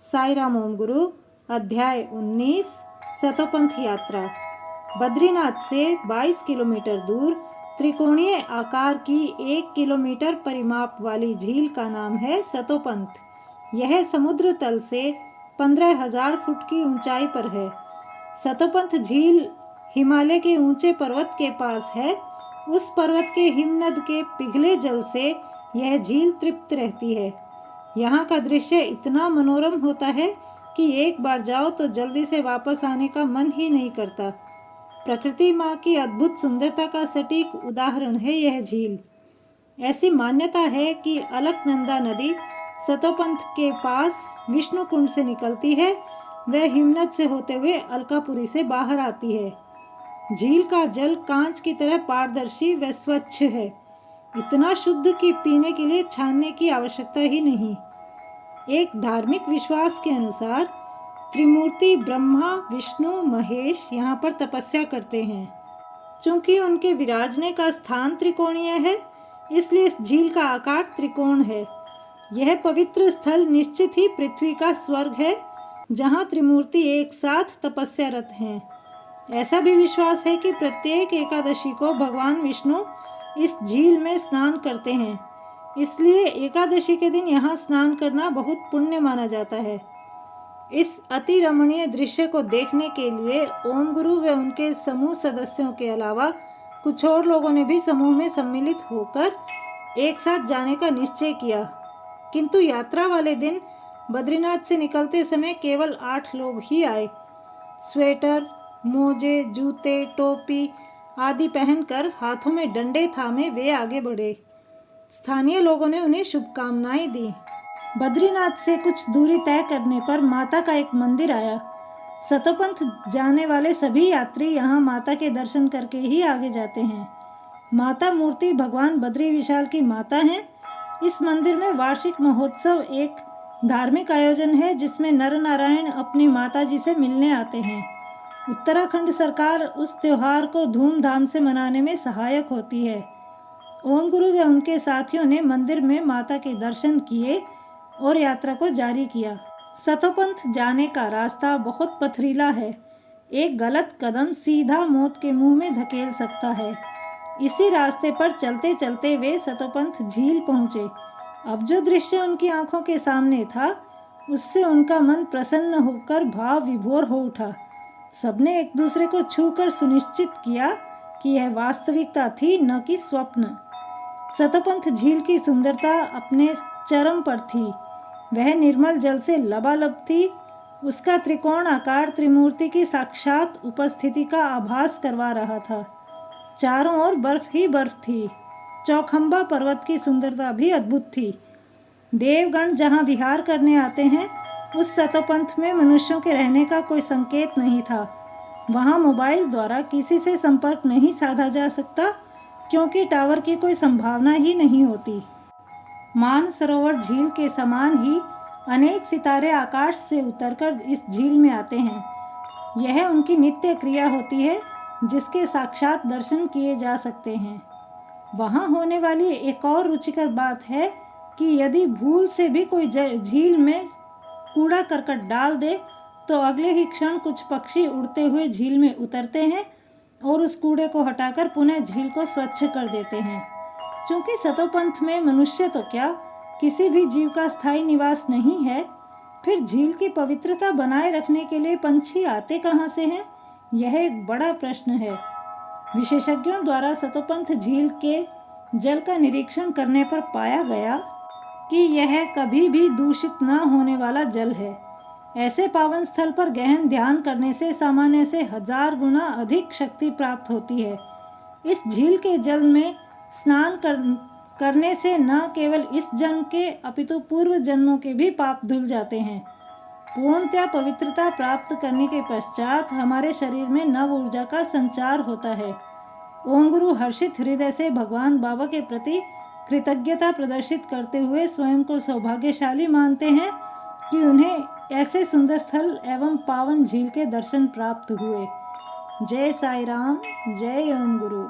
साई राम ओम गुरु। अध्याय 19 सतोपंथ यात्रा। बद्रीनाथ से 22 किलोमीटर दूर त्रिकोणीय आकार की 1 किलोमीटर परिमाप वाली झील का नाम है सतोपंथ। यह समुद्र तल से 15,000 फुट की ऊंचाई पर है। सतोपंथ झील हिमालय के ऊंचे पर्वत के पास है। उस पर्वत के हिमनद के पिघले जल से यह झील तृप्त रहती है। यहाँ का दृश्य इतना मनोरम होता है कि एक बार जाओ तो जल्दी से वापस आने का मन ही नहीं करता। प्रकृति माँ की अद्भुत सुंदरता का सटीक उदाहरण है यह झील। ऐसी मान्यता है कि अलकनंदा नदी सतोपंथ के पास विष्णु कुंड से निकलती है। वह हिमनद से होते हुए अलकापुरी से बाहर आती है। झील का जल कांच की तरह पारदर्शी व स्वच्छ है, इतना शुद्ध कि पीने के लिए छानने की आवश्यकता ही नहीं। एक धार्मिक विश्वास के अनुसार त्रिमूर्ति ब्रह्मा विष्णु महेश यहाँ पर तपस्या करते हैं। चूंकि उनके विराजने का स्थान त्रिकोणीय है, इसलिए इस झील का आकार त्रिकोण है। यह पवित्र स्थल निश्चित ही पृथ्वी का स्वर्ग है, जहाँ त्रिमूर्ति एक साथ तपस्यारत हैं। ऐसा भी विश्वास है कि प्रत्येक एकादशी को भगवान विष्णु इस झील में स्नान करते हैं, इसलिए एकादशी के दिन यहाँ स्नान करना बहुत पुण्य माना जाता है। इस अति रमणीय दृश्य को देखने के लिए ओम गुरु व उनके समूह सदस्यों के अलावा कुछ और लोगों ने भी समूह में सम्मिलित होकर एक साथ जाने का निश्चय किया, किंतु यात्रा वाले दिन बद्रीनाथ से निकलते समय केवल 8 लोग ही आए। स्वेटर, मोजे, जूते, टोपी आदि पहनकर हाथों में डंडे थामे वे आगे बढ़े। स्थानीय लोगों ने उन्हें शुभकामनाएं दी। बद्रीनाथ से कुछ दूरी तय करने पर माता का एक मंदिर आया। सतोपंथ जाने वाले सभी यात्री यहाँ माता के दर्शन करके ही आगे जाते हैं। माता मूर्ति भगवान बद्री विशाल की माता हैं। इस मंदिर में वार्षिक महोत्सव एक धार्मिक आयोजन है, जिसमें नर नारायण अपनी माता जी से मिलने आते हैं। उत्तराखंड सरकार उस त्योहार को धूमधाम से मनाने में सहायक होती है। ओम गुरु व उनके साथियों ने मंदिर में माता के दर्शन किए और यात्रा को जारी किया। सतोपंथ जाने का रास्ता बहुत पथरीला है। एक गलत कदम सीधा मौत के मुंह में धकेल सकता है। इसी रास्ते पर चलते चलते वे सतोपंथ झील पहुंचे। अब जो दृश्य उनकी आंखों के सामने था, उससे उनका मन प्रसन्न होकर भाव विभोर हो उठा। सबने एक दूसरे को छूकर सुनिश्चित किया कि यह वास्तविकता थी, न कि स्वप्न। सतोपंथ झील की सुंदरता अपने चरम पर थी। वह निर्मल जल से लबालब थी। उसका त्रिकोण आकार त्रिमूर्ति की साक्षात उपस्थिति का आभास करवा रहा था। चारों ओर बर्फ ही बर्फ थी। चौखंबा पर्वत की सुंदरता भी अद्भुत थी। देवगण जहाँ विहार करने आते हैं, उस सतोपंथ में मनुष्यों के रहने का कोई संकेत नहीं था। वहाँ मोबाइल द्वारा किसी से संपर्क नहीं साधा जा सकता, क्योंकि टावर की कोई संभावना ही नहीं होती। मानसरोवर झील के समान ही अनेक सितारे आकाश से उतरकर इस झील में आते हैं। यह उनकी नित्य क्रिया होती है, जिसके साक्षात दर्शन किए जा सकते हैं। वहाँ होने वाली एक और रुचिकर बात है कि यदि भूल से भी कोई झील में कूड़ा करकट डाल दे, तो अगले ही क्षण कुछ पक्षी उड़ते हुए झील में उतरते हैं और उस कूड़े को हटाकर पुनः झील को स्वच्छ कर देते हैं। चूंकि सतोपंथ में मनुष्य तो क्या, किसी भी जीव का स्थायी निवास नहीं है, फिर झील की पवित्रता बनाए रखने के लिए पंछी आते कहाँ से हैं? यह एक बड़ा प्रश्न है। विशेषज्ञों द्वारा सतोपंथ झील के जल का निरीक्षण करने पर पाया गया कि यह कभी भी दूषित न होने वाला जल है। ऐसे पावन स्थल पर गहन ध्यान करने से सामान्य से 1000 गुना अधिक शक्ति प्राप्त होती है। इस झील के जल में स्नान करने से न केवल इस जन्म के अपितु पूर्व जन्मों के भी पाप धुल जाते हैं। पूर्णतया पवित्रता प्राप्त करने के पश्चात हमारे शरीर में नव ऊर्जा का संचार होता है। ओम गुरु हर्षित हृदय से भगवान बाबा के प्रति कृतज्ञता प्रदर्शित करते हुए स्वयं को सौभाग्यशाली मानते हैं कि उन्हें ऐसे सुंदर स्थल एवं पावन झील के दर्शन प्राप्त हुए। जय साई राम, जय ओम गुरु।